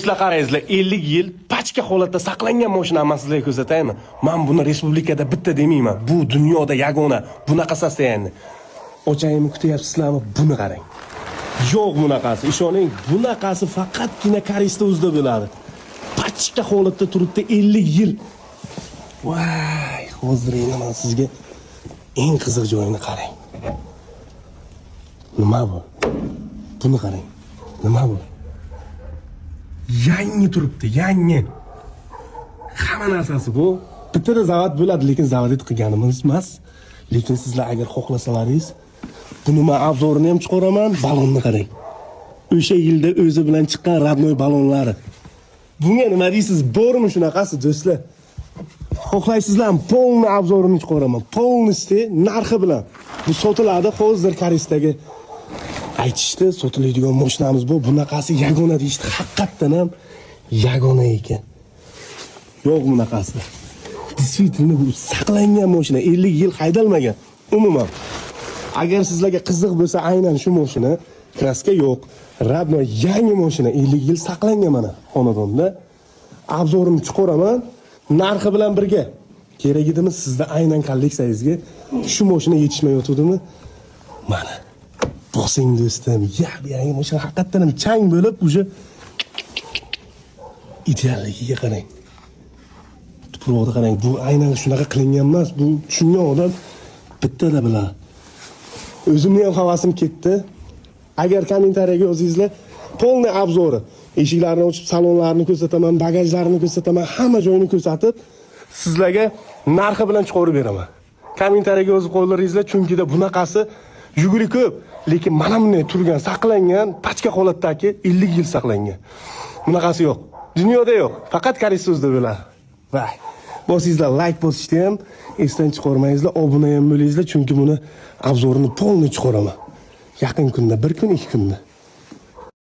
Do'stlar qarangizlar, 50 yil pachka holatda saqlangan mashinani men sizlarga ko'rsataymi? Men buni respublikada bitta demayman. Bu dunyoda yagona bunaqa sostoyanni. Ochayimni kutyapsizlarmi? Buni qarang. Yo'q bunaqasi. Ishoning, bunaqasi faqatgina Koreysda o'zida bo'ladi. Pachka holatda turibdi 50 yil. Voy, hozir endi men sizga eng qiziq joyini qarang. Nima bu? Buni qarang. Nima bu? Yangi turibdi, yangi. Hamma narsasi bu. Bittada zavod bo'ladi, lekin zavodit qilganimiz emas. Lekin sizlar agar xohlasalaringiz, buni men obzorini ham chiqaraman, balonni qarang. O'sha yilda o'zi bilan chiqqan radnoy balonlari. Bunga nima deysiz? Bormi shunaqasi, do'stlar? Xohlaysizlarmi? Polni obzorini chiqaraman. Polnisti narxi bilan. Bu sotiladi hozir Koreysdagi aytishdi, sotiladigan mashinamiz bu. Bunaqasi yagona deyishdi. Haqiqatan ham yagona ekan. Yo'q bunaqasi. Действительно bu saqlangan mashina, 50 yil haydalmagan. Umuman. Agar sizlarga qiziq bo'lsa, aynan shu mashina, kraska yo'q. Radno yangi mashina, 50 yil saqlangan mana xonadonda. Obzorini chiqaraman, narxi bilan birga. Kerak edimi sizda aynan kolleksiyangizga shu mashina yetishmayotdimi? Mana. Bosing do'stim, yangi mashina haqiqatan ham chang bo'lib, uje idealligiga qarang. Tuproqda qarang, bu aynan shunaqa qilingan emas. Bu tushungan odam bittada bilan. O'zimni ham havasim ketdi. Agar kommentariyaga yozingizlar, polni obzori, eshiklarni ochib, salonlarni ko'rsataman, bagajlarni ko'rsataman, hamma joyini ko'rsatib, sizlarga narxi bilan chiqarib beraman. Kommentariyaga yozib qo'ylaringizlar, chunki da bunaqasi yuguri ko'p, lekin mana bunday turgan, saqlangan, pachka holatdagi 50 yil saqlangan. Bunaqasi yo'q. Dunyoda yo'q. Faqat koreys so'zda bo'ladi. Vay. Bosingizlar like bosishni ham esdan chiqarmangizlar, obuna ham bo'lingizlar, chunki buni obzorini polni chiqaraman. Yaqin kunda, bir kun, 2 kunda.